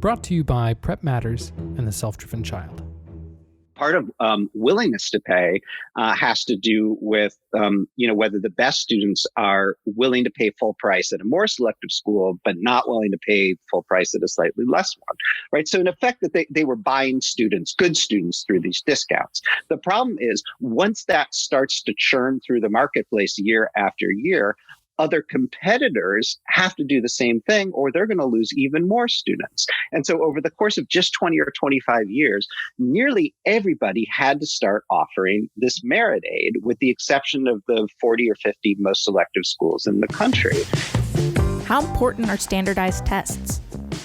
Brought to you by Prep Matters and the Self-Driven Child. Part of willingness to pay has to do with, whether the best students are willing to pay full price at a more selective school, but not willing to pay full price at a slightly less one, right? So in effect, that they were buying students, good students, through these discounts. The problem is once that starts to churn through the marketplace year after year, other competitors have to do the same thing or they're going to lose even more students. And so over the course of just 20 or 25 years, nearly everybody had to start offering this merit aid, with the exception of the 40 or 50 most selective schools in the country. How important are standardized tests?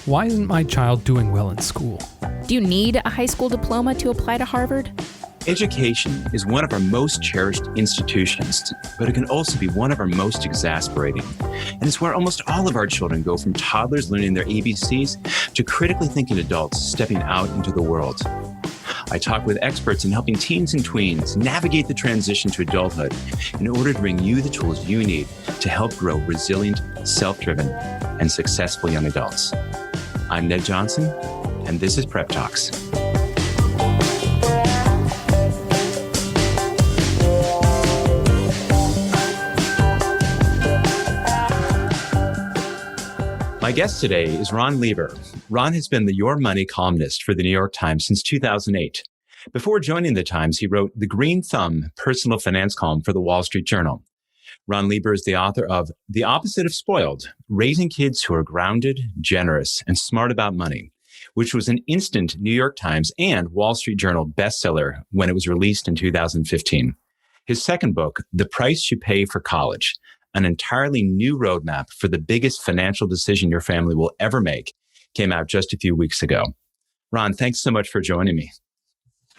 Why isn't my child doing well in school? Do you need a high school diploma to apply to Harvard? Education is one of our most cherished institutions, but it can also be one of our most exasperating. And it's where almost all of our children go, from toddlers learning their ABCs to critically thinking adults stepping out into the world. I talk with experts in helping teens and tweens navigate the transition to adulthood in order to bring you the tools you need to help grow resilient, self-driven, and successful young adults. I'm Ned Johnson, and this is Prep Talks. My guest today is Ron Lieber. Ron has been the Your Money columnist for the New York Times since 2008. Before joining the Times, he wrote the Green Thumb personal finance column for the Wall Street Journal. Ron Lieber is the author of The Opposite of Spoiled: Raising Kids Who Are Grounded, Generous, and Smart About Money, which was an instant New York Times and Wall Street Journal bestseller when it was released in 2015. His second book, The Price You Pay for College, an entirely new roadmap for the biggest financial decision your family will ever make, came out just a few weeks ago. Ron, thanks so much for joining me.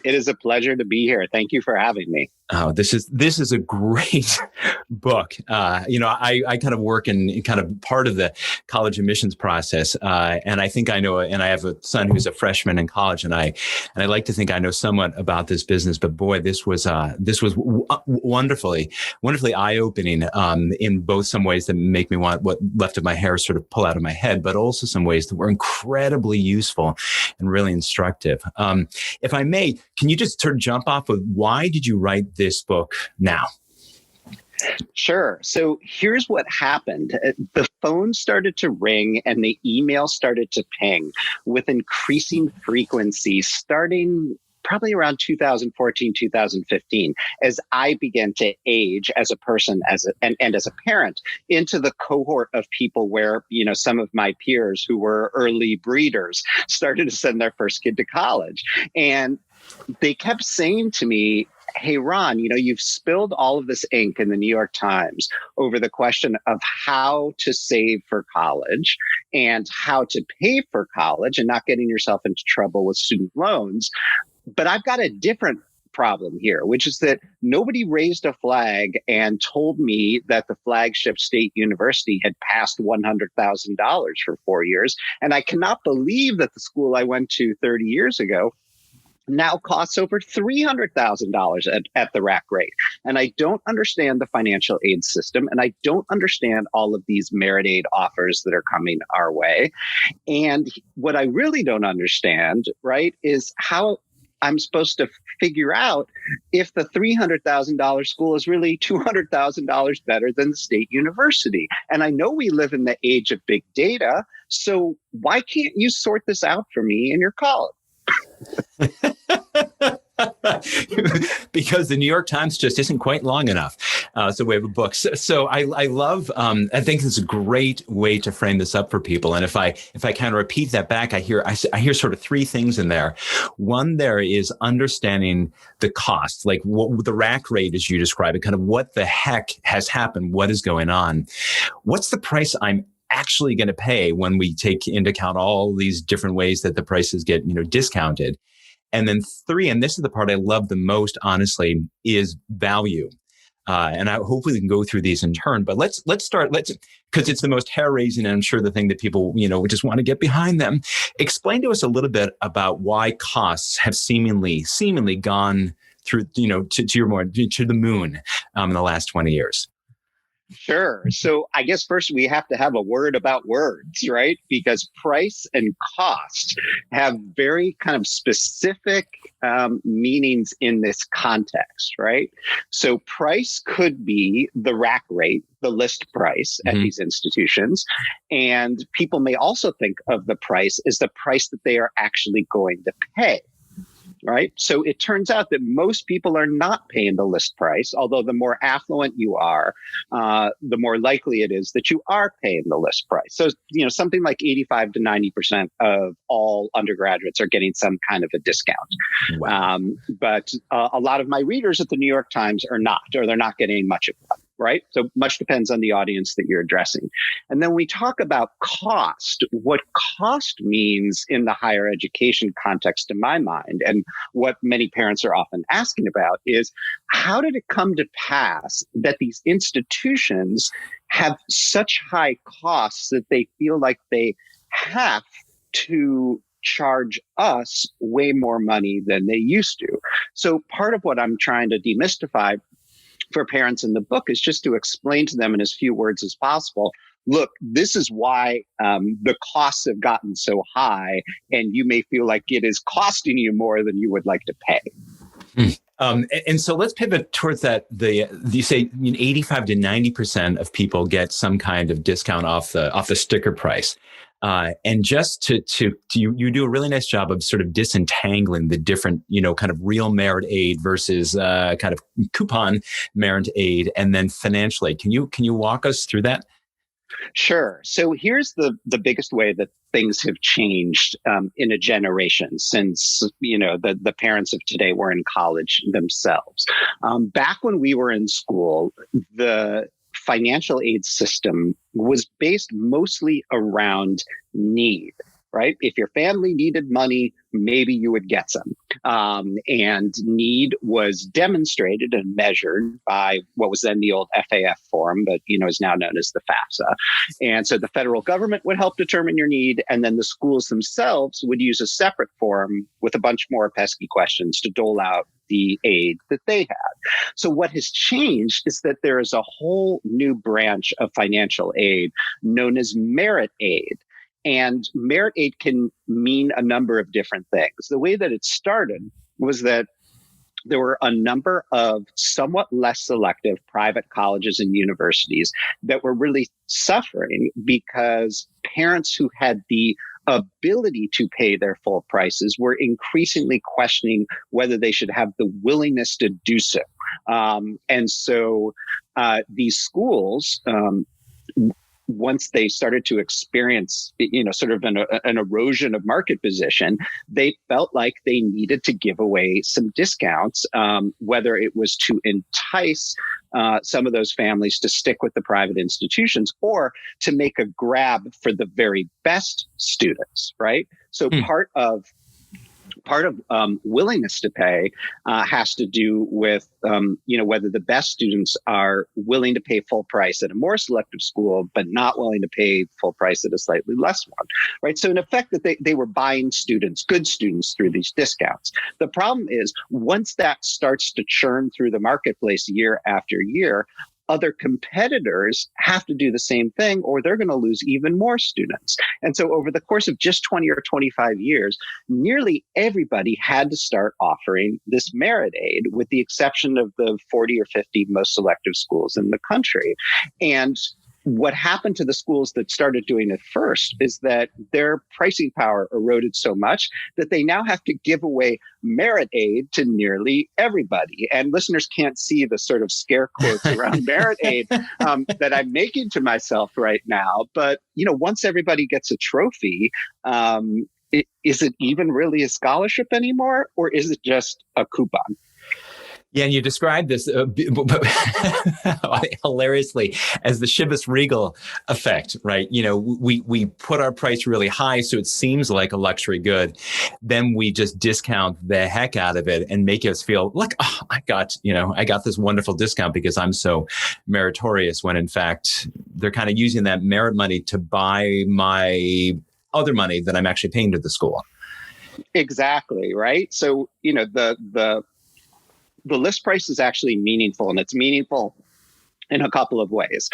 It is a pleasure to be here. Thank you for having me. Oh, this is a great book. I kind of work in kind of part of the college admissions process, and I think I know. And I have a son who's a freshman in college, and I like to think I know somewhat about this business. But boy, this was wonderfully eye-opening in both some ways that make me want what left of my hair sort of pull out of my head, but also some ways that were incredibly useful and really instructive. If I may, can you just sort of jump off with why did you write this book now? Sure. So here's what happened. The phone started to ring and the email started to ping with increasing frequency starting probably around 2014, 2015, as I began to age as a person, and as a parent, into the cohort of people where, some of my peers who were early breeders started to send their first kid to college. And they kept saying to me, hey, Ron, you've spilled all of this ink in the New York Times over the question of how to save for college and how to pay for college and not getting yourself into trouble with student loans. But I've got a different problem here, which is that nobody raised a flag and told me that the flagship state university had passed $100,000 for 4 years. And I cannot believe that the school I went to 30 years ago now costs over $300,000 at the rack rate. And I don't understand the financial aid system, and I don't understand all of these merit aid offers that are coming our way. And what I really don't understand, right, is how I'm supposed to figure out if the $300,000 school is really $200,000 better than the state university. And I know we live in the age of big data, so why can't you sort this out for me in your column? Because the New York Times just isn't quite long enough. So we have a book. So I love, I think it's a great way to frame this up for people. And if I kind of repeat that back, I hear sort of three things in there. One, there is understanding the cost, like what the rack rate, as you describe it, kind of what the heck has happened, what is going on, what's the price I'm actually going to pay when we take into account all these different ways that the prices get, discounted. And then three, and this is the part I love the most, honestly, is value. And I hopefully we can go through these in turn, but let's start, because it's the most hair raising, and I'm sure the thing that people, just want to get behind them. Explain to us a little bit about why costs have seemingly gone through, to the moon in the last 20 years. Sure. So I guess first we have to have a word about words, right? Because price and cost have very kind of specific meanings in this context, right? So price could be the rack rate, the list price at these institutions. And people may also think of the price as the price that they are actually going to pay. Right. So it turns out that most people are not paying the list price, although the more affluent you are, the more likely it is that you are paying the list price. So, something like 85 to 90% of all undergraduates are getting some kind of a discount. Wow. But a lot of my readers at the New York Times are not, or they're not getting much of one. Right. So much depends on the audience that you're addressing. And then we talk about cost. What cost means in the higher education context, in my mind, and what many parents are often asking about is how did it come to pass that these institutions have such high costs that they feel like they have to charge us way more money than they used to? So part of what I'm trying to demystify for parents in the book is just to explain to them in as few words as possible, look, this is why the costs have gotten so high, and you may feel like it is costing you more than you would like to pay. And so let's pivot towards that. You say 85 to 90% of people get some kind of discount off the sticker price. And just to you do a really nice job of sort of disentangling the different, kind of real merit aid versus kind of coupon merit aid, and then financial aid. Can you walk us through that? Sure. So here's the biggest way that things have changed in a generation since, the parents of today were in college themselves. Back when we were in school, the financial aid system was based mostly around need. Right? If your family needed money, maybe you would get some. And need was demonstrated and measured by what was then the old FAF form, but, is now known as the FAFSA. And so the federal government would help determine your need. And then the schools themselves would use a separate form with a bunch more pesky questions to dole out the aid that they had. So what has changed is that there is a whole new branch of financial aid known as merit aid. And merit aid can mean a number of different things. The way that it started was that there were a number of somewhat less selective private colleges and universities that were really suffering because parents who had the ability to pay their full prices were increasingly questioning whether they should have the willingness to do so. And so these schools, once they started to experience, sort of an erosion of market position, they felt like they needed to give away some discounts, whether it was to entice some of those families to stick with the private institutions or to make a grab for the very best students, right? So part of willingness to pay has to do with, whether the best students are willing to pay full price at a more selective school, but not willing to pay full price at a slightly less one, right? So in effect, that they were buying students, good students, through these discounts. The problem is once that starts to churn through the marketplace year after year, other competitors have to do the same thing or they're going to lose even more students. And so over the course of just 20 or 25 years, nearly everybody had to start offering this merit aid, with the exception of the 40 or 50 most selective schools in the country. And what happened to the schools that started doing it first is that their pricing power eroded so much that they now have to give away merit aid to nearly everybody. And listeners can't see the sort of scare quotes around merit aid that I'm making to myself right now. But, once everybody gets a trophy, is it even really a scholarship anymore, or is it just a coupon? Yeah, and you described this hilariously as the Chivas Regal effect, right? We put our price really high so it seems like a luxury good. Then we just discount the heck out of it and make us feel like, oh, I got this wonderful discount because I'm so meritorious, when in fact they're kind of using that merit money to buy my other money that I'm actually paying to the school. Exactly, right? So, the list price is actually meaningful, and it's meaningful in a couple of ways.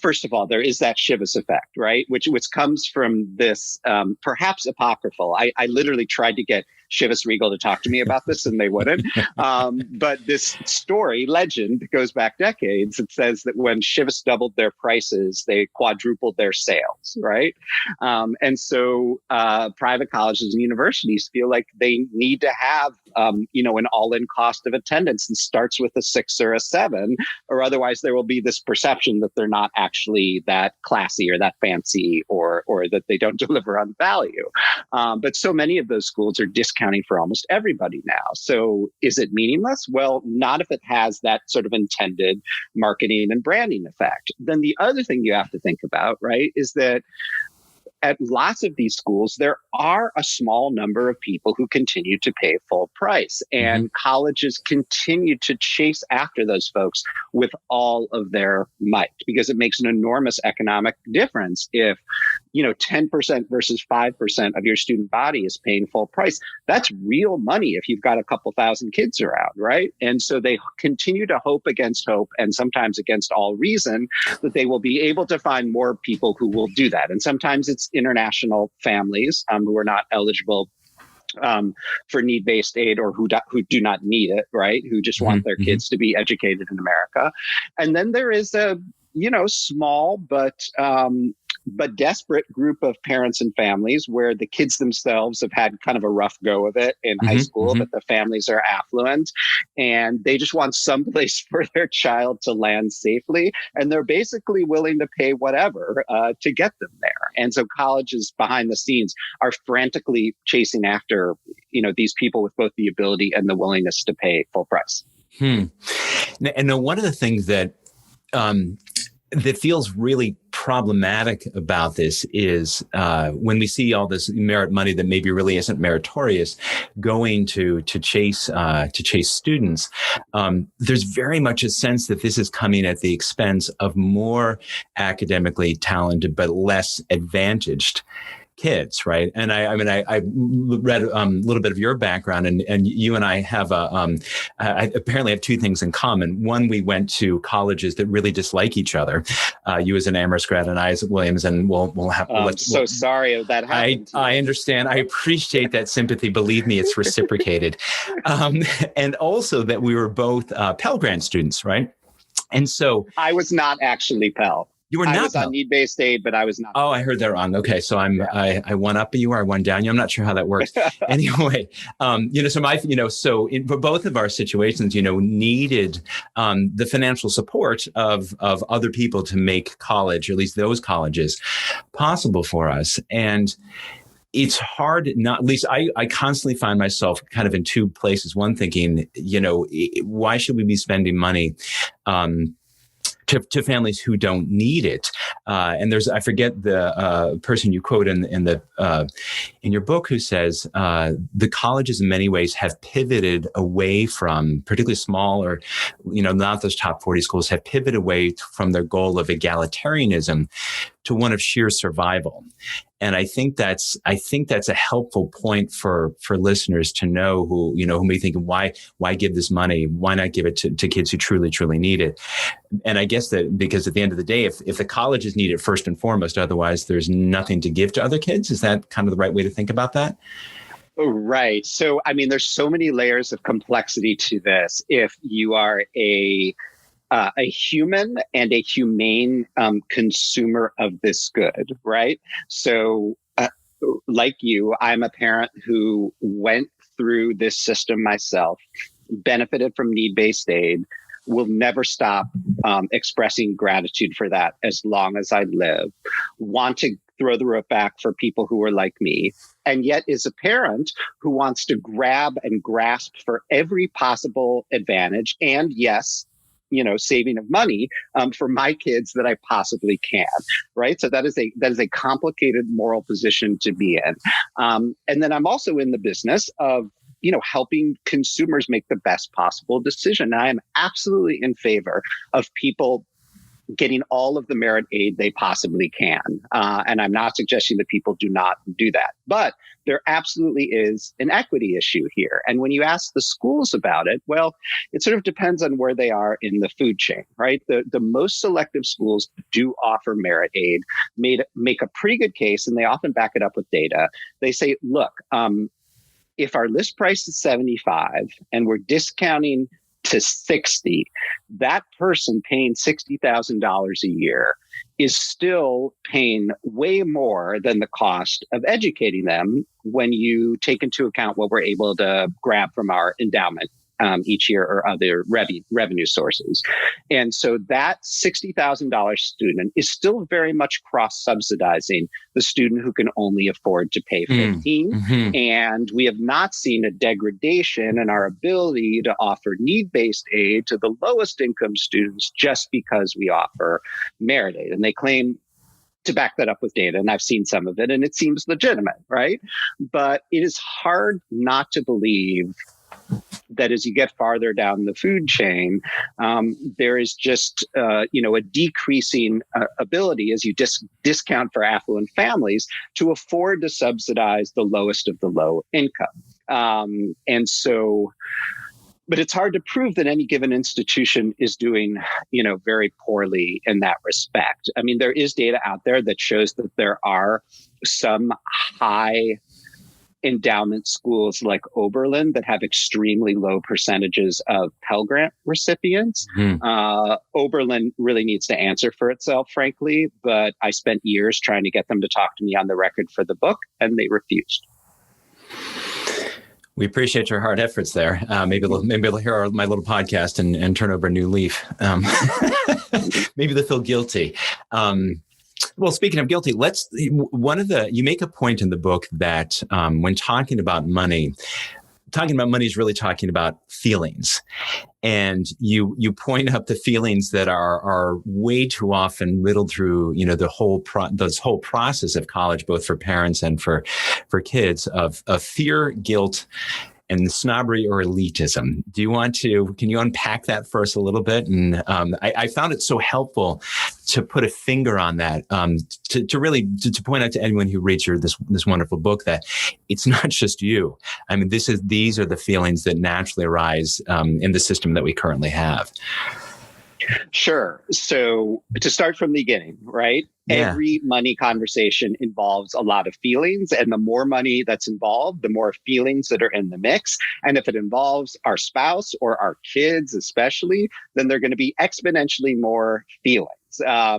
First of all, there is that Chivas effect, right? Which comes from this perhaps apocryphal. I literally tried to get Chivas Regal to talk to me about this and they wouldn't. But this story, legend, goes back decades. It says that when Chivas doubled their prices, they quadrupled their sales, right? And so private colleges and universities feel like they need to have, an all-in cost of attendance and starts with a 6 or a 7, or otherwise there will be this perception that they're not actually that classy or that fancy or that they don't deliver on value. But so many of those schools are discounting for almost everybody now. So is it meaningless? Well, not if it has that sort of intended marketing and branding effect. Then the other thing you have to think about, right, is that at lots of these schools, there are a small number of people who continue to pay full price, and colleges continue to chase after those folks with all of their might, because it makes an enormous economic difference if 10% versus 5% of your student body is paying full price. That's real money if you've got a couple thousand kids around, right? And so they continue to hope against hope, and sometimes against all reason, that they will be able to find more people who will do that. And sometimes it's international families who are not eligible for need-based aid, or who do not need it, right? Who just want their kids to be educated in America. And then there is a small but desperate group of parents and families where the kids themselves have had kind of a rough go of it in high school, but the families are affluent and they just want some place for their child to land safely. And they're basically willing to pay whatever to get them there. And so colleges behind the scenes are frantically chasing after, these people with both the ability and the willingness to pay full price. And one of the things that feels really problematic about this is when we see all this merit money that maybe really isn't meritorious going to chase students. There's very much a sense that this is coming at the expense of more academically talented but less advantaged kids, right? And I read a little bit of your background, and you and I have I apparently have two things in common. One, we went to colleges that really dislike each other. You as an Amherst grad and I as Williams, and we'll have. Sorry that happened. I understand. I appreciate that sympathy. Believe me, it's reciprocated. And also that we were both Pell Grant students, right? And so I was not actually Pell. You were not. I was on need-based aid, but I was not. Oh, I heard that wrong. Okay, so I one up you, or I one down you. I'm not sure how that works. Anyway, for both of our situations, needed the financial support of other people to make college, or at least those colleges, possible for us. And it's hard not, at least I constantly find myself kind of in two places. One, thinking, why should we be spending money to families who don't need it? And I forget the person you quote in your book, who says the colleges in many ways have pivoted away from, particularly small or not those top 40 schools, have pivoted away from their goal of egalitarianism to one of sheer survival. And I think that's a helpful point for listeners to know who may think, why give this money? Why not give it to kids who truly, truly need it? And I guess that because at the end of the day, if the colleges need it first and foremost, otherwise there's nothing to give to other kids. Is that kind of the right way to think about that? Right. So, there's so many layers of complexity to this. If you are a human and a humane consumer of this good, right? So like you, I'm a parent who went through this system myself, benefited from need-based aid, will never stop expressing gratitude for that as long as I live, want to throw the rope back for people who are like me, and yet is a parent who wants to grab and grasp for every possible advantage, and yes, saving of money for my kids that I possibly can, right? So that is a complicated moral position to be in. And then I'm also in the business of helping consumers make the best possible decision. I am absolutely in favor of people getting all of the merit aid they possibly can. And I'm not suggesting that people do not do that. But there absolutely is an equity issue here. And when you ask the schools about it, well, it sort of depends on where they are in the food chain, right? The most selective schools do offer merit aid, make a pretty good case, and they often back it up with data. They say, look, if our list price is 75 and we're discounting to 60, that person paying $60,000 a year is still paying way more than the cost of educating them when you take into account what we're able to grab from our endowment each year or other revenue sources. And so that $60,000 student is still very much cross-subsidizing the student who can only afford to pay 15. Mm-hmm. And we have not seen a degradation in our ability to offer need-based aid to the lowest income students just because we offer merit aid. And they claim to back that up with data, and I've seen some of it, and it seems legitimate, right? But it is hard not to believe that as you get farther down the food chain, there is just a decreasing ability as you discount for affluent families to afford to subsidize the lowest of the low income. But it's hard to prove that any given institution is doing, very poorly in that respect. I mean, there is data out there that shows that there are some high endowment schools like Oberlin that have extremely low percentages of Pell Grant recipients. Oberlin really needs to answer for itself, frankly, but I spent years trying to get them to talk to me on the record for the book, and they refused. We appreciate your hard efforts there. Maybe they'll hear my little podcast and turn over a new leaf. Maybe they'll feel guilty. Well, speaking of guilty, you make a point in the book that when talking about money is really talking about feelings. And you point up the feelings that are way too often riddled through, this whole process of college, both for parents and for kids, of fear, guilt, and snobbery or elitism. Can you unpack that for us a little bit? And I found it so helpful to put a finger on that, to really point out to anyone who reads this wonderful book that it's not just you. I mean, these are the feelings that naturally arise in the system that we currently have. Sure. So to start from the beginning, right? Yeah. Every money conversation involves a lot of feelings, and the more money that's involved, the more feelings that are in the mix. And if it involves our spouse or our kids, especially, then they're going to be exponentially more feelings. I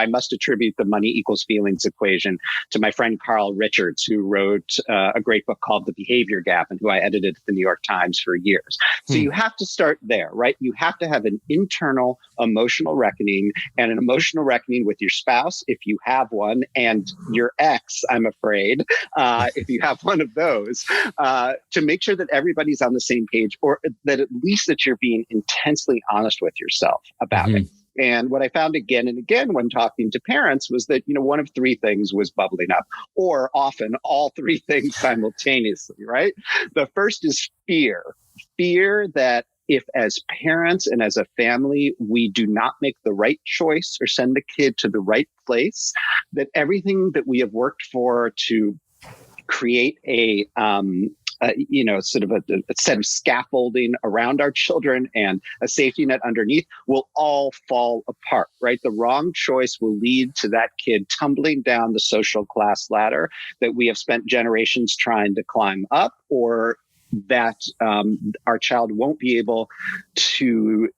must attribute the money equals feelings equation to my friend Carl Richards, who wrote a great book called The Behavior Gap, and who I edited at the New York Times for years. So you have to start there, right? You have to have an internal emotional reckoning, and an emotional reckoning with your spouse, if you have one, and your ex, I'm afraid, if you have one of those, to make sure that everybody's on the same page, or that at least that you're being intensely honest with yourself about it. And what I found again and again when talking to parents was that, one of three things was bubbling up, or often all three things simultaneously, right? The first is fear that if as parents and as a family, we do not make the right choice or send the kid to the right place, that everything that we have worked for to create a set of scaffolding around our children and a safety net underneath will all fall apart, right? The wrong choice will lead to that kid tumbling down the social class ladder that we have spent generations trying to climb up, or that our child won't be able to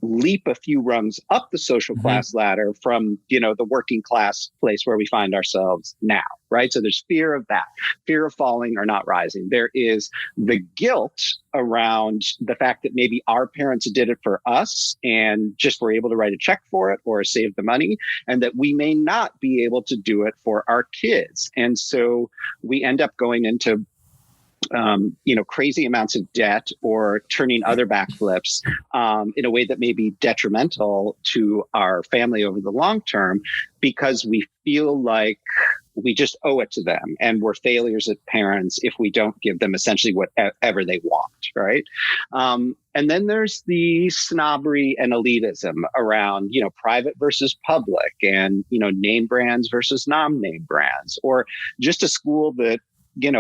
leap a few rungs up the social class ladder from, the working class place where we find ourselves now, right? So there's fear of that, fear of falling or not rising. There is the guilt around the fact that maybe our parents did it for us and just were able to write a check for it or save the money, and that we may not be able to do it for our kids. And so we end up going into crazy amounts of debt, or turning other backflips in a way that may be detrimental to our family over the long term, because we feel like we just owe it to them, and we're failures as parents if we don't give them essentially whatever they want, right? And then there's the snobbery and elitism around, private versus public, and, name brands versus non-name brands, or just a school that,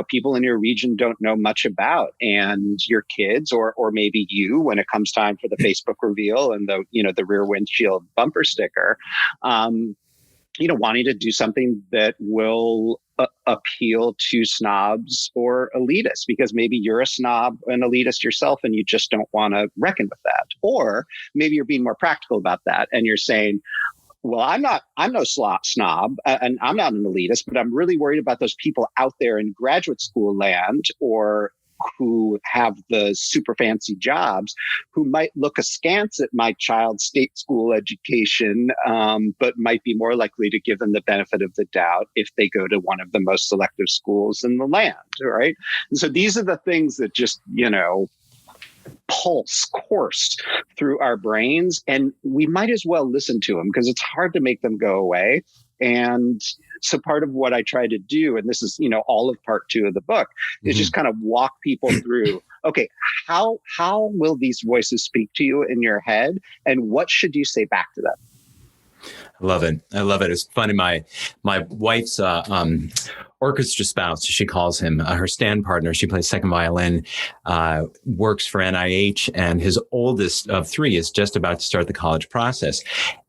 people in your region don't know much about, and your kids or maybe you, when it comes time for the Facebook reveal and the rear windshield bumper sticker, wanting to do something that will appeal to snobs or elitists, because maybe you're a snob and elitist yourself and you just don't want to reckon with that. Or maybe you're being more practical about that and you're saying, well, I'm no snob and I'm not an elitist, but I'm really worried about those people out there in graduate school land, or who have the super fancy jobs, who might look askance at my child's state school education, but might be more likely to give them the benefit of the doubt if they go to one of the most selective schools in the land, right? And so these are the things that just, course through our brains, and we might as well listen to them because it's hard to make them go away. And so part of what I try to do, and this is, all of part 2 of the book, is just kind of walk people through, okay, how will these voices speak to you in your head, and what should you say back to them? I love it. It's funny. My wife's orchestra spouse, she calls him, her stand partner. She plays second violin, works for NIH, and his oldest of 3 is just about to start the college process.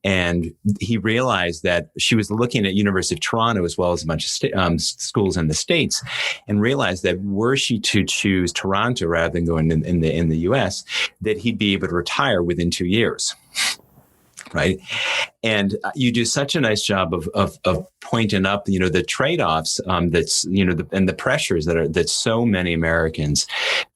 And he realized that she was looking at University of Toronto as well as a bunch of schools in the States, and realized that were she to choose Toronto rather than going in the US, that he'd be able to retire within 2 years. Right. And you do such a nice job of pointing up, the trade-offs and the pressures that so many Americans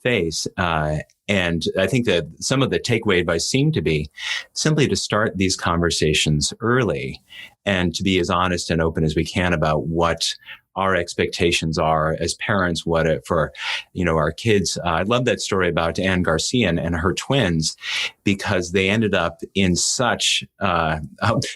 face. And I think that some of the takeaway advice seemed to be simply to start these conversations early and to be as honest and open as we can about what our expectations are as parents, for our kids. I love that story about Ann Garcia and her twins, because they ended up in such,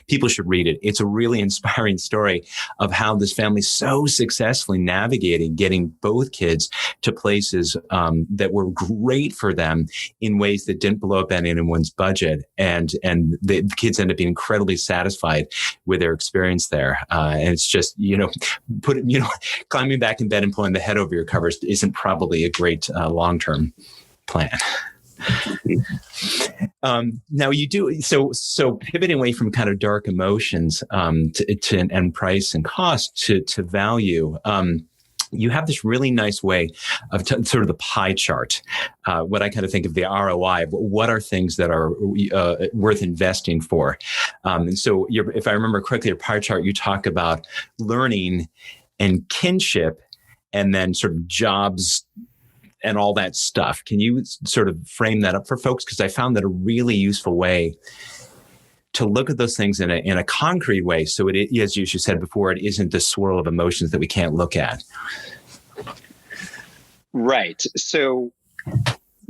people should read it. It's a really inspiring story of how this family so successfully navigated getting both kids to places that were great for them in ways that didn't blow up anyone's budget. And the kids ended up being incredibly satisfied with their experience there. And it's just, climbing back in bed and pulling the head over your covers isn't probably a great long-term plan. Now you do so pivoting away from kind of dark emotions to and price and cost to value. You have this really nice way of sort of the pie chart, what I kind of think of the ROI. What are things that are worth investing for? And so if I remember correctly, your pie chart, you talk about learning and kinship, and then sort of jobs and all that stuff. Can you sort of frame that up for folks? Because I found that a really useful way to look at those things in a concrete way. So it, as you said before, it isn't the swirl of emotions that we can't look at. Right. So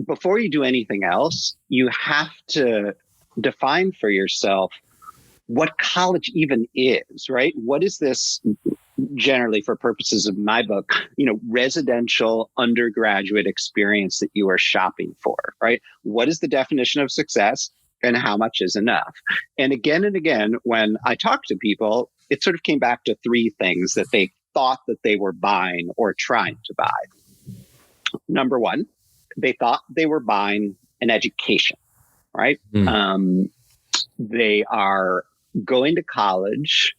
before you do anything else, you have to define for yourself what college even is, right? What is this, generally for purposes of my book, residential undergraduate experience that you are shopping for, right? What is the definition of success, and how much is enough? And again, when I talk to people, it sort of came back to 3 things that they thought that they were buying or trying to buy. Number 1, they thought they were buying an education, right? They are going to college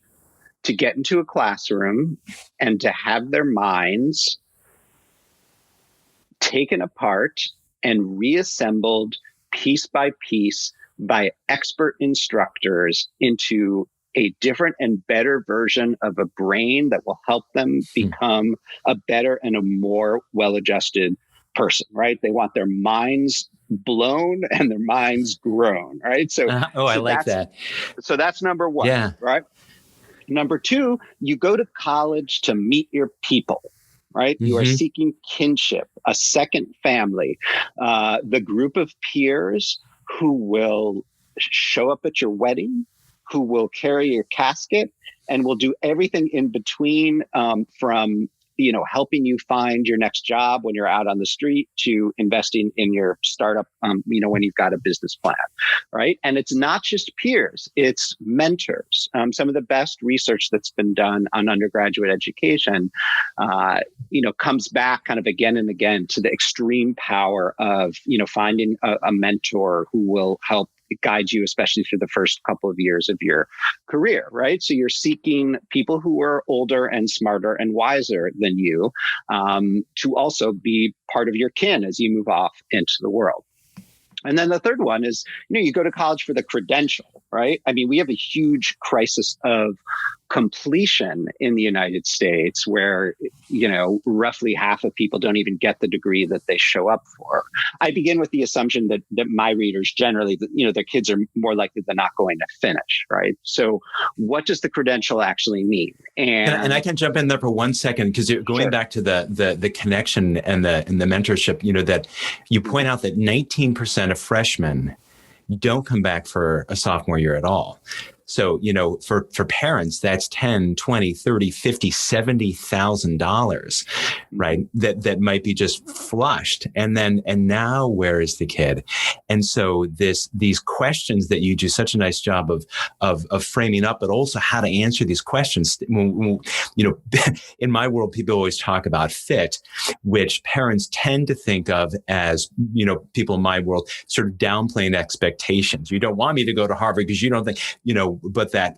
to get into a classroom and to have their minds taken apart and reassembled piece by piece by expert instructors into a different and better version of a brain that will help them become a better and a more well-adjusted person, right? They want their minds blown and their minds grown, right? So, I like that. So that's number 1, right? Number 2, you go to college to meet your people, right? You are seeking kinship, a second family, the group of peers who will show up at your wedding, who will carry your casket and will do everything in between, from helping you find your next job when you're out on the street to investing in your startup, when you've got a business plan, right? And it's not just peers, it's mentors. Some of the best research that's been done on undergraduate education, comes back kind of again and again to the extreme power of, finding a mentor who will help guide you, especially through the first couple of years of your career, right? So you're seeking people who are older and smarter and wiser than you, to also be part of your kin as you move off into the world. And then the third one is, you go to college for the credential, right? I mean, we have a huge crisis of completion in the United States where, roughly half of people don't even get the degree that they show up for. I begin with the assumption that my readers generally, their kids are more likely than not going to finish, right? So what does the credential actually mean? And I can jump in there for 1 second, because you're going Sure. back to the connection and the mentorship, that you point out that 19% of freshmen don't come back for a sophomore year at all. So, for parents, that's $10, $20, $30, $50, $70,000, right? That might be just flushed. And now where is the kid? And so these questions that you do such a nice job of framing up, but also how to answer these questions. In my world, people always talk about fit, which parents tend to think of as, people in my world sort of downplaying expectations. You don't want me to go to Harvard because you don't think, but that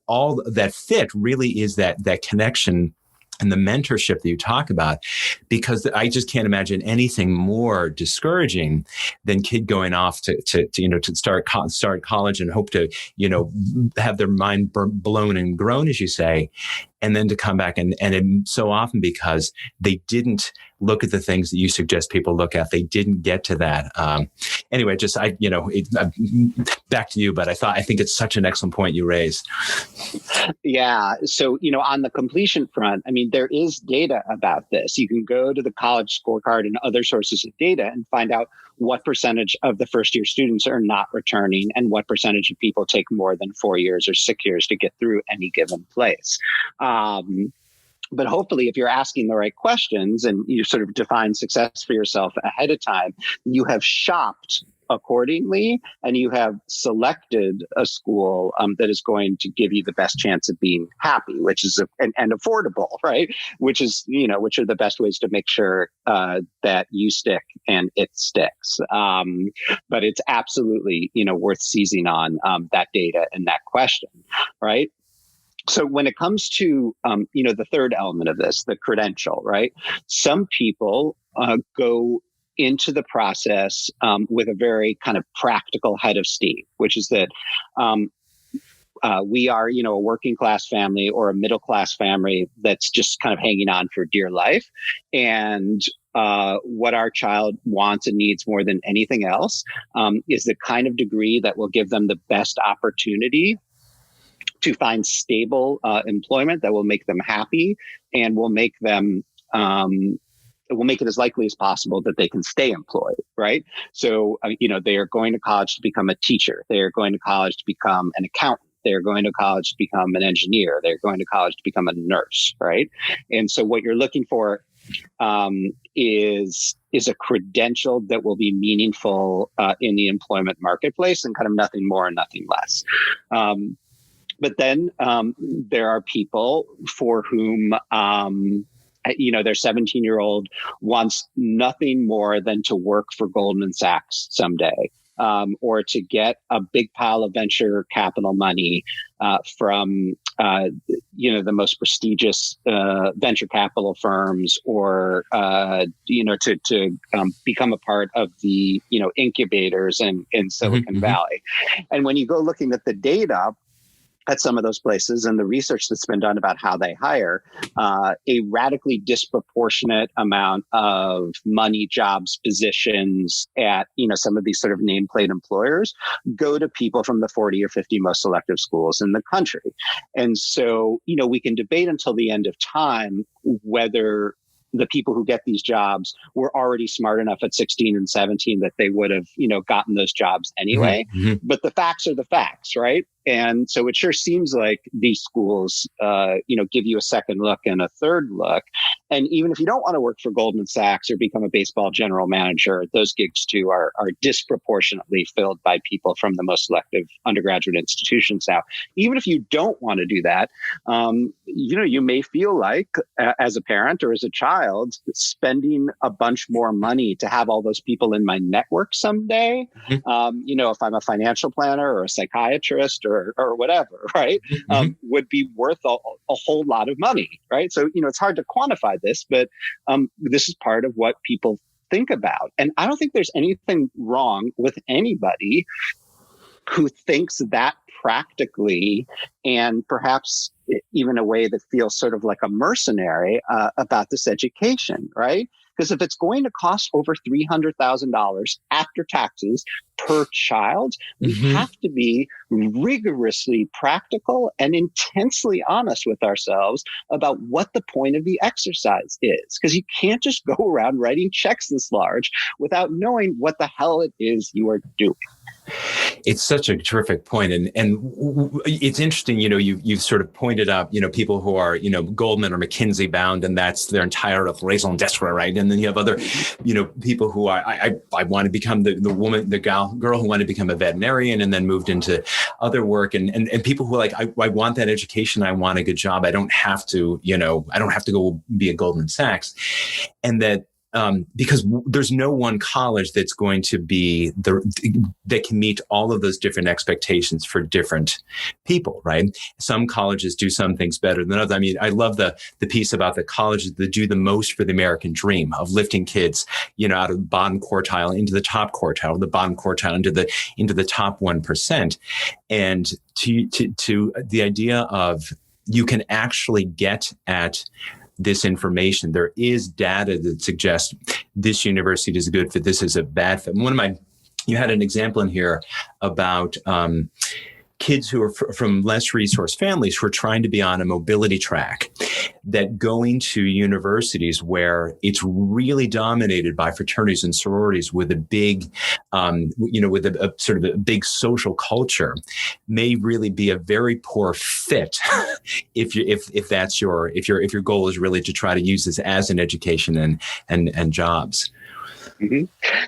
all that fit really is that connection and the mentorship that you talk about, because I just can't imagine anything more discouraging than kid going off to start college and hope to, have their mind blown and grown, as you say, and then to come back and so often because they didn't look at the things that you suggest people look at, they didn't get to that. Anyway, back to you, but I think it's such an excellent point you raised. Yeah. So, on the completion front, I mean, there is data about this. You can go to the college scorecard and other sources of data and find out what percentage of the first year students are not returning and what percentage of people take more than 4 years or 6 years to get through any given place. But hopefully, if you're asking the right questions and you sort of define success for yourself ahead of time, you have shopped accordingly and you have selected a school that is going to give you the best chance of being happy, which is and affordable, right? Which are the best ways to make sure that you stick and it sticks. But it's absolutely, worth seizing on that data and that question, right? So when it comes to, the third element of this, the credential, right? Some people go into the process with a very kind of practical head of steam, which is that we are, a working class family or a middle class family that's just kind of hanging on for dear life. And what our child wants and needs more than anything else is the kind of degree that will give them the best opportunity to find stable employment that will make them happy and will make them it will make it as likely as possible that they can stay employed, right? So, they are going to college to become a teacher. They are going to college to become an accountant. They're going to college to become an engineer. They're going to college to become a nurse, right? And so what you're looking for is a credential that will be meaningful in the employment marketplace and kind of nothing more and nothing less. But then there are people for whom, their 17-year-old wants nothing more than to work for Goldman Sachs someday, or to get a big pile of venture capital money from, the most prestigious venture capital firms, or, to become a part of the, incubators in Silicon Valley. And when you go looking at the data at some of those places and the research that's been done about how they hire, a radically disproportionate amount of money, jobs, positions at, some of these sort of nameplate employers go to people from the 40 or 50 most selective schools in the country. And so, we can debate until the end of time whether the people who get these jobs were already smart enough at 16 and 17 that they would have, gotten those jobs anyway. But the facts are the facts, right? And so it sure seems like these schools, give you a second look and a third look. And even if you don't want to work for Goldman Sachs or become a baseball general manager, those gigs too are disproportionately filled by people from the most selective undergraduate institutions now. Even if you don't want to do that, you may feel like as a parent or as a child, spending a bunch more money to have all those people in my network someday. If I'm a financial planner or a psychiatrist or whatever, right, would be worth a whole lot of money, right? So, it's hard to quantify this, but this is part of what people think about. And I don't think there's anything wrong with anybody who thinks that practically, and perhaps even a way that feels sort of like a mercenary about this education, right? Because if it's going to cost over $300,000 after taxes per child, we have to be rigorously practical and intensely honest with ourselves about what the point of the exercise is. Because you can't just go around writing checks this large without knowing what the hell it is you are doing. It's such a terrific point. And it's interesting, you've sort of pointed out, people who are, Goldman or McKinsey bound, and that's their entire raison d'etre, right? And then you have other, people who I want to become the girl who wanted to become a veterinarian and then moved into other work, and people who are like, I want that education. I want a good job. I don't have to go be at Goldman Sachs. And that, because there's no one college that's going to be that can meet all of those different expectations for different people, right? Some colleges do some things better than others. I mean, I love the piece about the colleges that do the most for the American dream of lifting kids, out of the bottom quartile into the top quartile, the bottom quartile into the top 1%. And to the idea of you can actually get at this information. There is data that suggests this university is a good fit, this is a bad fit. You had an example in here about kids who are from less resourced families who are trying to be on a mobility track, that going to universities where it's really dominated by fraternities and sororities with a big, with a sort of a big social culture may really be a very poor fit if your goal is really to try to use this as an education and jobs.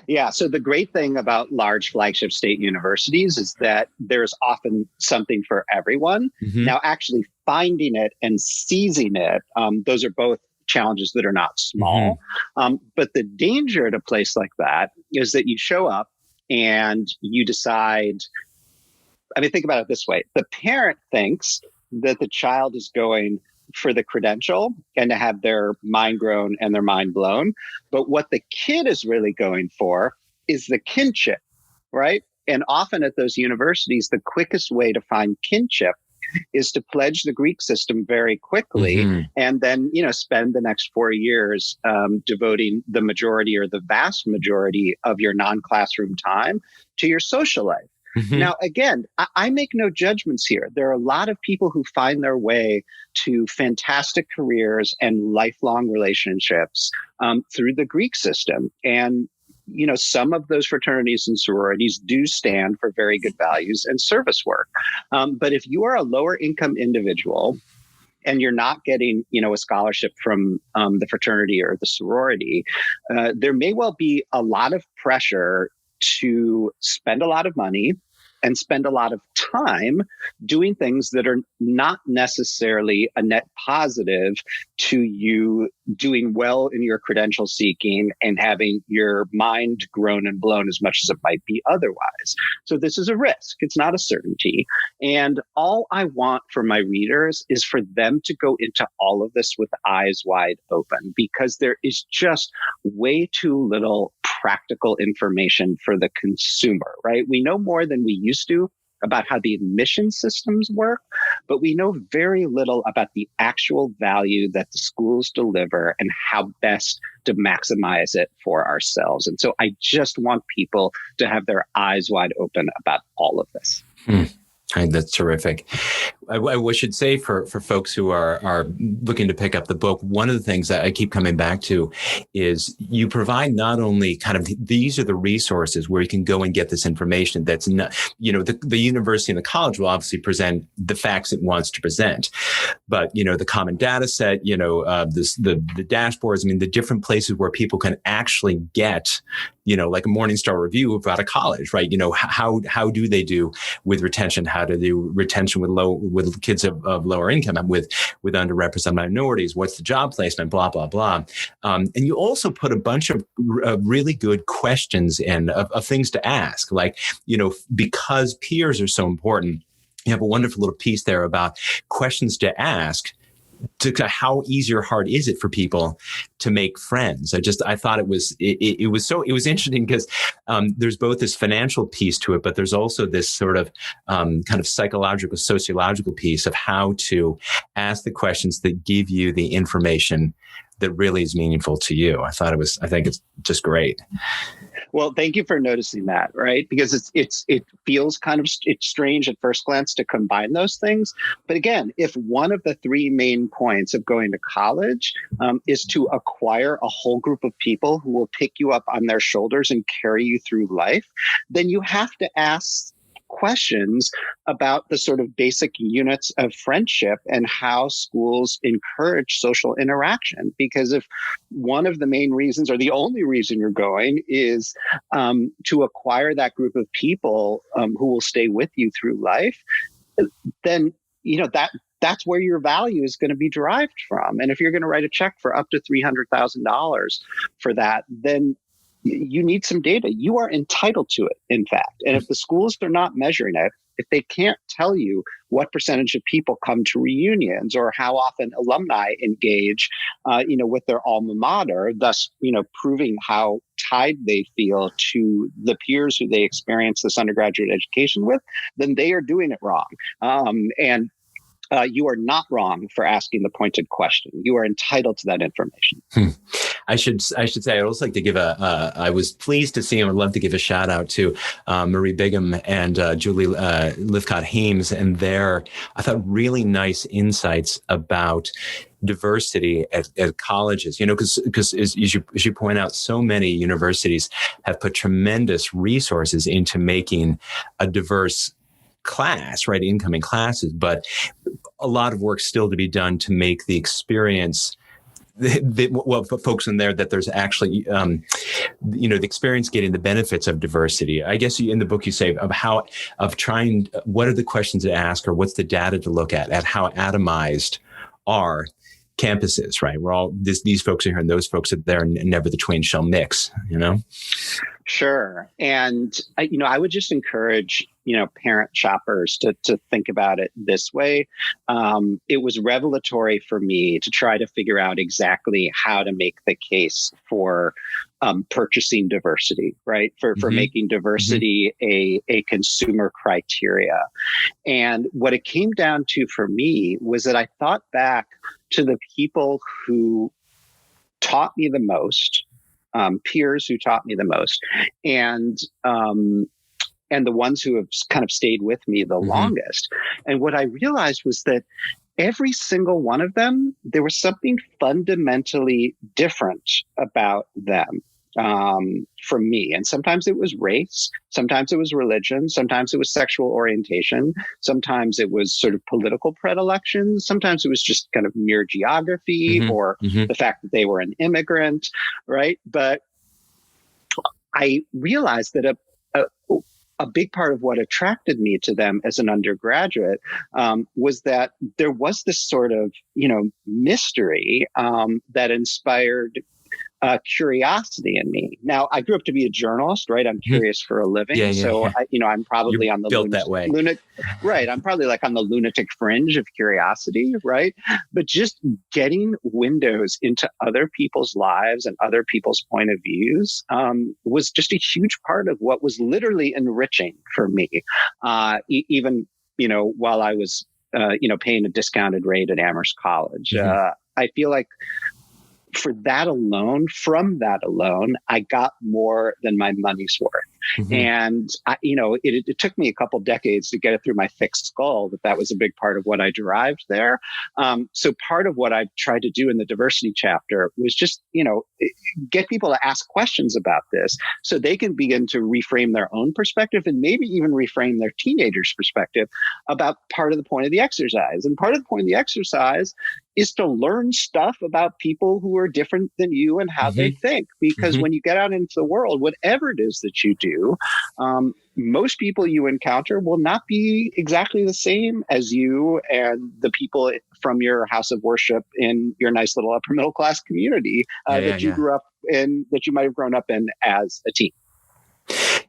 Yeah. So the great thing about large flagship state universities is that there's often something for everyone. Now, actually finding it and seizing it, those are both challenges that are not small. But the danger at a place like that is that you show up and you decide, think about it this way. The parent thinks that the child is going for the credential and to have their mind grown and their mind blown. But what the kid is really going for is the kinship, right? And often at those universities, the quickest way to find kinship is to pledge the Greek system very quickly and then, spend the next 4 years devoting the majority or the vast majority of your non-classroom time to your social life. Now, again, I make no judgments here. There are a lot of people who find their way to fantastic careers and lifelong relationships through the Greek system. And, some of those fraternities and sororities do stand for very good values and service work. But if you are a lower income individual and you're not getting, a scholarship from the fraternity or the sorority, there may well be a lot of pressure to spend a lot of money and spend a lot of time doing things that are not necessarily a net positive to you doing well in your credential seeking and having your mind grown and blown as much as it might be otherwise. So this is a risk. It's not a certainty. And all I want for my readers is for them to go into all of this with eyes wide open, because there is just way too little practical information for the consumer, right? We know more than we used to about how the admission systems work, but we know very little about the actual value that the schools deliver and how best to maximize it for ourselves. And so I just want people to have their eyes wide open about all of this. That's terrific. I should say for folks who are looking to pick up the book, one of the things that I keep coming back to is you provide not only kind of these are the resources where you can go and get this information that's not, the university and the college will obviously present the facts it wants to present, but, the common data set, the dashboards, the different places where people can actually get, like a Morningstar review about a college, right? How do they do with retention? How do they do retention with kids of lower income and with underrepresented minorities? What's the job placement? Blah, blah, blah. And you also put a bunch of really good questions in of things to ask, like, because peers are so important. You have a wonderful little piece there about questions to ask to how easy or hard is it for people to make friends. I thought it was interesting because there's both this financial piece to it, but there's also this sort of kind of psychological, sociological piece of how to ask the questions that give you the information that really is meaningful to you. I think it's just great. Well, thank you for noticing that, right? Because it feels it's strange at first glance to combine those things. But again, if one of the three main points of going to college is to acquire a whole group of people who will pick you up on their shoulders and carry you through life, then you have to ask questions about the sort of basic units of friendship and how schools encourage social interaction. Because if one of the main reasons or the only reason you're going is to acquire that group of people who will stay with you through life, then that's where your value is going to be derived from. And if you're going to write a check for up to $300,000 for that, then you need some data. You are entitled to it, in fact. And if the schools are not measuring it, if they can't tell you what percentage of people come to reunions or how often alumni engage, with their alma mater, thus, proving how tied they feel to the peers who they experience this undergraduate education with, then they are doing it wrong. You are not wrong for asking the pointed question. You are entitled to that information. I should say, I'd also like to give I was pleased to see, and would love to give a shout out to Marie Bigham and Julie Lifcott-Hames and their, I thought, really nice insights about diversity at colleges, because as you point out, so many universities have put tremendous resources into making a diverse class, right? Incoming classes, but a lot of work still to be done to make the experience for folks in there that there's actually, the experience getting the benefits of diversity. I guess in the book you say what are the questions to ask or what's the data to look at how atomized are campuses, right? We're all these folks are here and those folks are there, and never the twain shall mix, Sure. And, I would just encourage, parent shoppers to think about it this way. It was revelatory for me to try to figure out exactly how to make the case for purchasing diversity, right? For making diversity a consumer criteria. And what it came down to for me was that I thought back to the people who taught me the most, peers who taught me the most, and the ones who have kind of stayed with me the longest. And what I realized was that every single one of them, there was something fundamentally different about them from me. And sometimes it was race, sometimes it was religion, sometimes it was sexual orientation, sometimes it was sort of political predilections, sometimes it was just kind of mere geography or the fact that they were an immigrant, right? But I realized that a big part of what attracted me to them as an undergraduate was that there was this sort of, mystery that inspired curiosity in me. Now, I grew up to be a journalist, right? I'm curious for a living. I'm probably You're on the built that way. Right. I'm probably like on the lunatic fringe of curiosity, right? But just getting windows into other people's lives and other people's point of views was just a huge part of what was literally enriching for me, even, while I was, paying a discounted rate at Amherst College. I feel like from that alone, I got more than my money's worth. And it took me a couple decades to get it through my thick skull that was a big part of what I derived there. So part of what I tried to do in the diversity chapter was just, get people to ask questions about this so they can begin to reframe their own perspective and maybe even reframe their teenagers' perspective about part of the point of the exercise. And part of the point of the exercise is to learn stuff about people who are different than you and how they think. Because when you get out into the world, whatever it is that you do, most people you encounter will not be exactly the same as you and the people from your house of worship in your nice little upper middle class community that you grew up in, that you might have grown up in as a teen.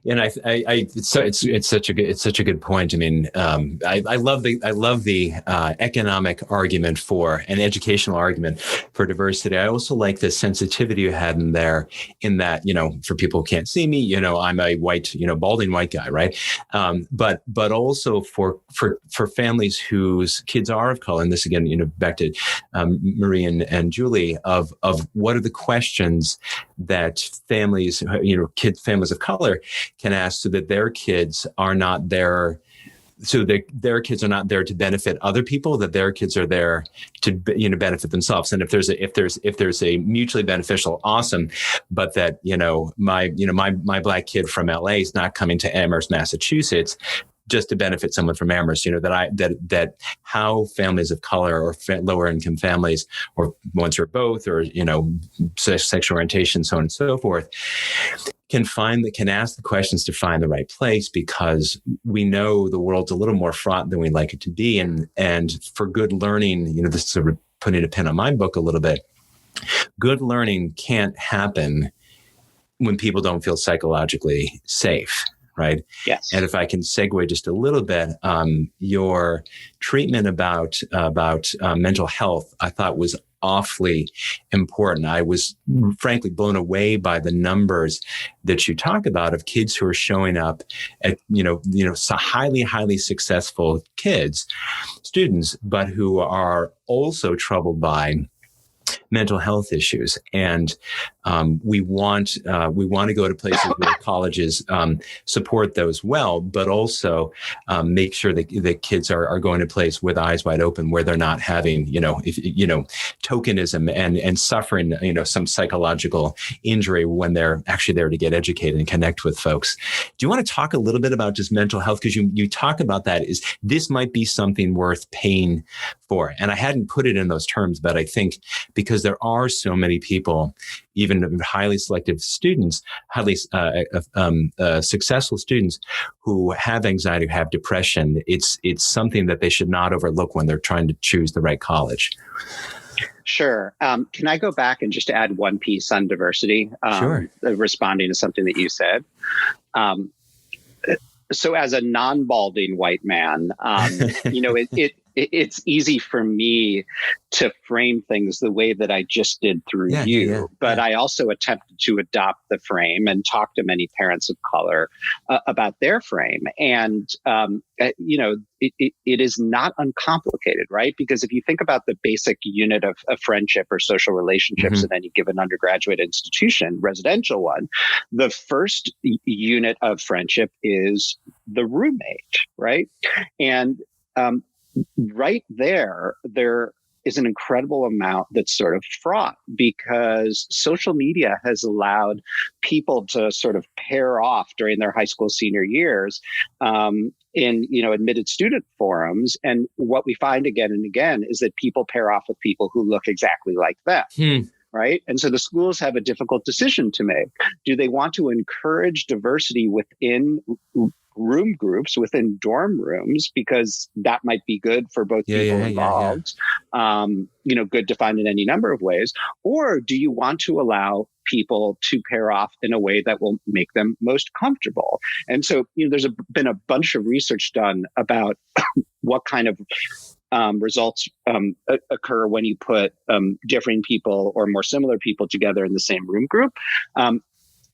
And it's such a good point. I mean, I love the economic argument for an educational argument for diversity. I also like the sensitivity you had in there, in that, for people who can't see me, I'm a white, balding white guy, right? But also for families whose kids are of color, and this again, back to Marie and Julie, of what are the questions that families, families of color can ask, so that their kids are not there, so that their kids are not there to benefit other people, that their kids are there to benefit themselves. And if there's a mutually beneficial, awesome, but that my black kid from LA is not coming to Amherst, Massachusetts, just to benefit someone from Amherst, that how families of color or lower income families, or ones or both, or sexual orientation, so on and so forth, can ask the questions to find the right place, because we know the world's a little more fraught than we'd like it to be. And for good learning, this is sort of putting a pin on my book a little bit. Good learning can't happen when people don't feel psychologically safe. Right. Yes. And if I can segue just a little bit, your treatment about mental health, I thought was awfully important. I was frankly blown away by the numbers that you talk about of kids who are showing up at, so highly successful students, but who are also troubled by mental health issues. And we want to go to places where colleges support those well, but also make sure that the kids are going to a place with eyes wide open, where they're not having, tokenism and suffering, some psychological injury when they're actually there to get educated and connect with folks. Do you want to talk a little bit about just mental health? Because you talk about that, is this might be something worth paying for. And I hadn't put it in those terms, but I think because there are so many people, even highly selective students, highly successful students, who have anxiety, who have depression, it's something that they should not overlook when they're trying to choose the right college. Sure. Can I go back and just add one piece on diversity? Sure. Responding to something that you said. So as a non-balding white man, it's easy for me to frame things the way that I just did through you. But I also attempted to adopt the frame and talk to many parents of color about their frame. And, it is not uncomplicated, right? Because if you think about the basic unit of friendship or social relationships at any given undergraduate institution, residential one, the first unit of friendship is the roommate, right? And right there is an incredible amount that's sort of fraught, because social media has allowed people to sort of pair off during their high school senior years in admitted student forums. And what we find again and again is that people pair off with people who look exactly like them. Right. And so the schools have a difficult decision to make. Do they want to encourage diversity within room groups, within dorm rooms, because that might be good for both people involved, good defined in any number of ways? Or do you want to allow people to pair off in a way that will make them most comfortable? And so, there's been a bunch of research done about what kind of results occur when you put differing people or more similar people together in the same room group.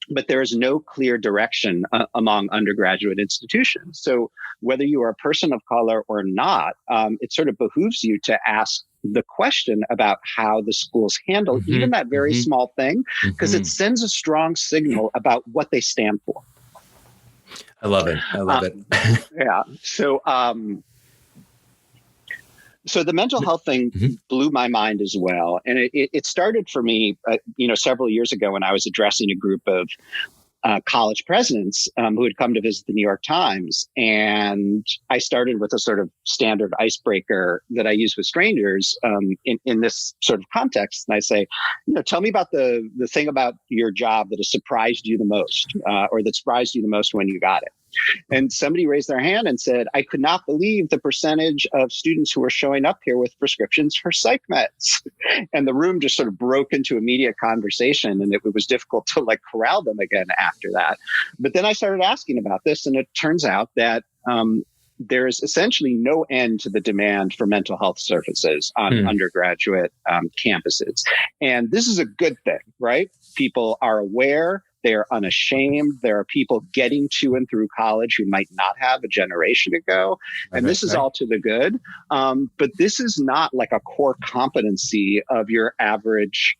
But there is no clear direction among undergraduate institutions. So whether you are a person of color or not, it sort of behooves you to ask the question about how the schools handle even that very small thing, because it sends a strong signal about what they stand for. I love it. I love it. Yeah. So the mental health thing blew my mind as well. And it started for me, several years ago when I was addressing a group of college presidents who had come to visit the New York Times. And I started with a sort of standard icebreaker that I use with strangers in this sort of context. And I say, tell me about the thing about your job that has surprised you the most or that surprised you the most when you got it. And somebody raised their hand and said, I could not believe the percentage of students who were showing up here with prescriptions for psych meds. And the room just sort of broke into immediate conversation, and it was difficult to corral them again after that. But then I started asking about this, and it turns out that there's essentially no end to the demand for mental health services on undergraduate campuses. And this is a good thing, right? People are aware. They're unashamed. There are people getting to and through college who might not have a generation ago. And this is all to the good. But this is not like a core competency of your average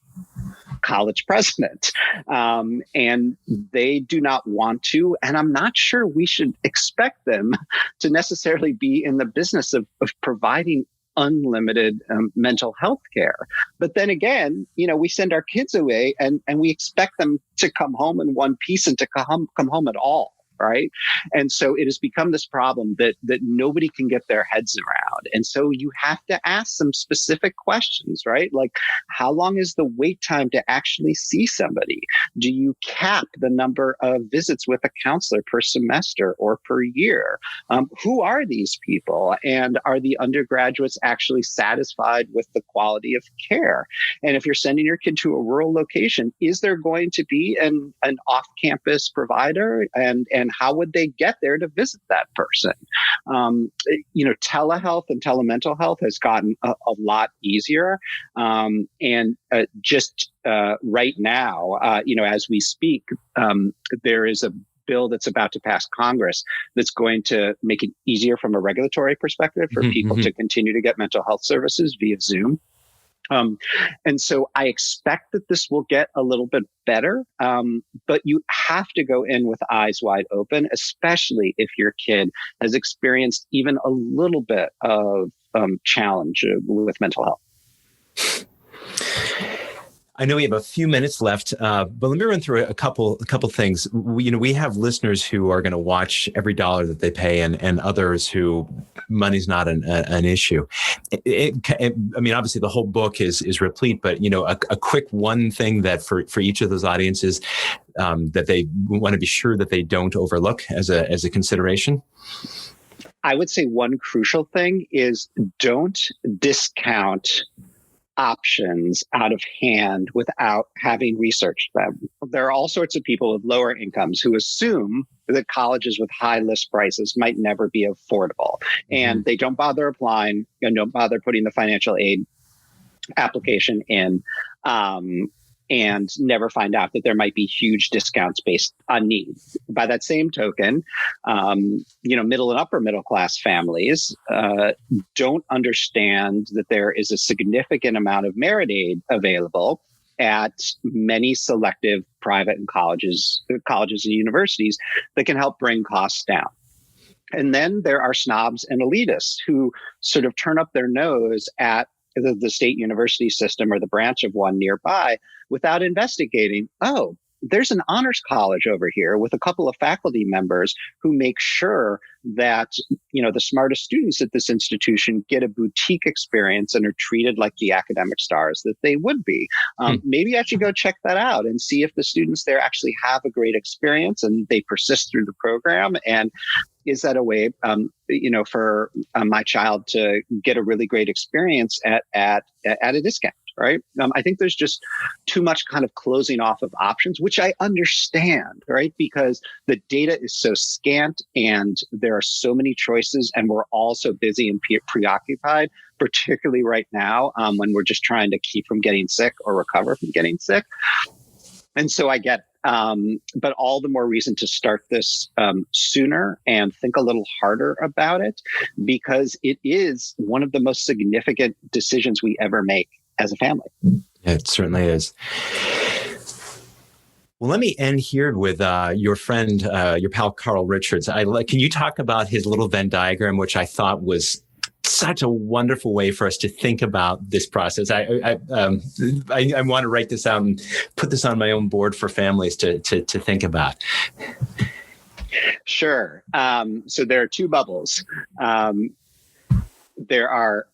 college president. And they do not want to. And I'm not sure we should expect them to necessarily be in the business of providing unlimited mental health care. But then again, we send our kids away and we expect them to come home in one piece and to come home at all. Right. And so it has become this problem that nobody can get their heads around. And so you have to ask some specific questions, right? Like, how long is the wait time to actually see somebody? Do you cap the number of visits with a counselor per semester or per year? Who are these people? And are the undergraduates actually satisfied with the quality of care? And if you're sending your kid to a rural location, is there going to be an off-campus provider? And how would they get there to visit that person? Telehealth and telemental health has gotten a lot easier. Just right now, as we speak, there is a bill that's about to pass Congress that's going to make it easier from a regulatory perspective for people to continue to get mental health services via Zoom. And so I expect that this will get a little bit better, but you have to go in with eyes wide open, especially if your kid has experienced even a little bit of challenge with mental health. I know we have a few minutes left, but let me run through a couple things. We have listeners who are going to watch every dollar that they pay, and others who money's not an issue. Obviously the whole book is replete, but a quick one thing that for each of those audiences that they want to be sure that they don't overlook as a consideration. I would say one crucial thing is don't discount options out of hand without having researched them. There are all sorts of people with lower incomes who assume that colleges with high list prices might never be affordable. And they don't bother applying and don't bother putting the financial aid application in. And never find out that there might be huge discounts based on need. By that same token, middle and upper middle class families don't understand that there is a significant amount of merit aid available at many selective private and colleges and universities that can help bring costs down. And then there are snobs and elitists who sort of turn up their nose at the state university system or the branch of one nearby without investigating, there's an honors college over here with a couple of faculty members who make sure that, the smartest students at this institution get a boutique experience and are treated like the academic stars that they would be. Maybe I should go check that out and see if the students there actually have a great experience and they persist through the program. And is that a way, for my child to get a really great experience at a discount? Right. I think there's just too much kind of closing off of options, which I understand, right? Because the data is so scant and there are so many choices and we're all so busy and preoccupied, particularly right now when we're just trying to keep from getting sick or recover from getting sick. And so I get but all the more reason to start this sooner and think a little harder about it, because it is one of the most significant decisions we ever make as a family. Yeah, it certainly is. Well, let me end here with your friend, your pal, Carl Richards. Can you talk about his little Venn diagram, which I thought was such a wonderful way for us to think about this process. I want to write this out and put this on my own board for families to think about. Sure. So there are two bubbles. There are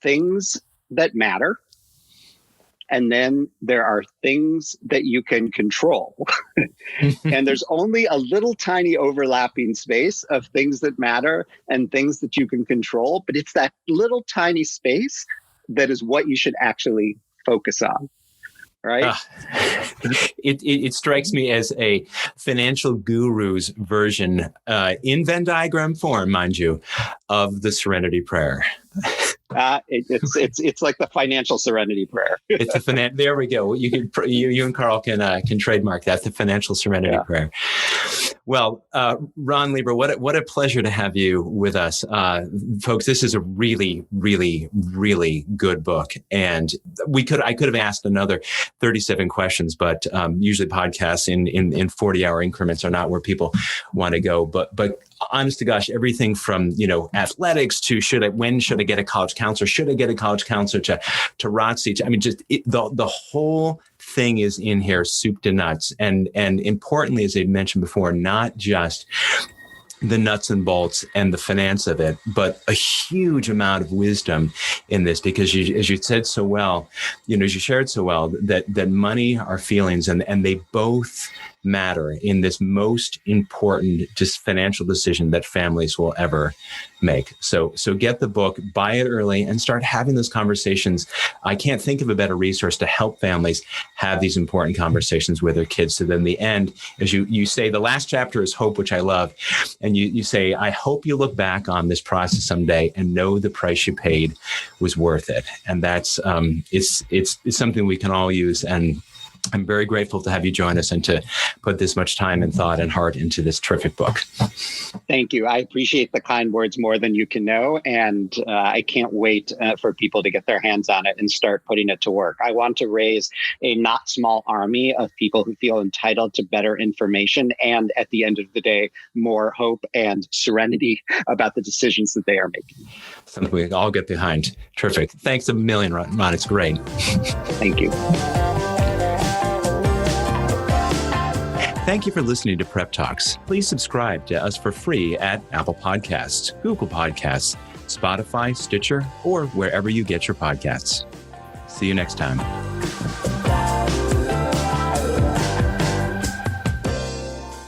things that matter, and then there are things that you can control. And there's only a little tiny overlapping space of things that matter and things that you can control. But it's that little tiny space that is what you should actually focus on. Right? It strikes me as a financial guru's version, in Venn diagram form, mind you, of the Serenity Prayer. It's like the financial serenity prayer. It's there we go. You and Carl can trademark that, the financial serenity prayer. Well, Ron Lieber, what a pleasure to have you with us, folks. This is a really, really, really good book, and I could have asked another 37 questions, but usually podcasts in 40-hour increments are not where people want to go. But honest to gosh, everything from athletics to when should I get a college counselor? Should I get a college counselor to ROTC? I mean, just the whole thing is in here, soup to nuts, and importantly, as I mentioned before, not just the nuts and bolts and the finance of it, but a huge amount of wisdom in this, because as you said so well, as you shared so well, that money are feelings, and they both matter in this most important just financial decision that families will ever make. So get the book, buy it early, and start having those conversations. I can't think of a better resource to help families have these important conversations with their kids. So then the end, as you say, the last chapter is hope, which I love. And you say, I hope you look back on this process someday and know the price you paid was worth it. And that's, it's something we can all use. And I'm very grateful to have you join us and to put this much time and thought and heart into this terrific book. Thank you. I appreciate the kind words more than you can know. And I can't wait for people to get their hands on it and start putting it to work. I want to raise a not small army of people who feel entitled to better information and, at the end of the day, more hope and serenity about the decisions that they are making. Something we all get behind. Terrific. Thanks a million, Ron. It's great. Thank you. Thank you for listening to Prep Talks. Please subscribe to us for free at Apple Podcasts, Google Podcasts, Spotify, Stitcher, or wherever you get your podcasts. See you next time.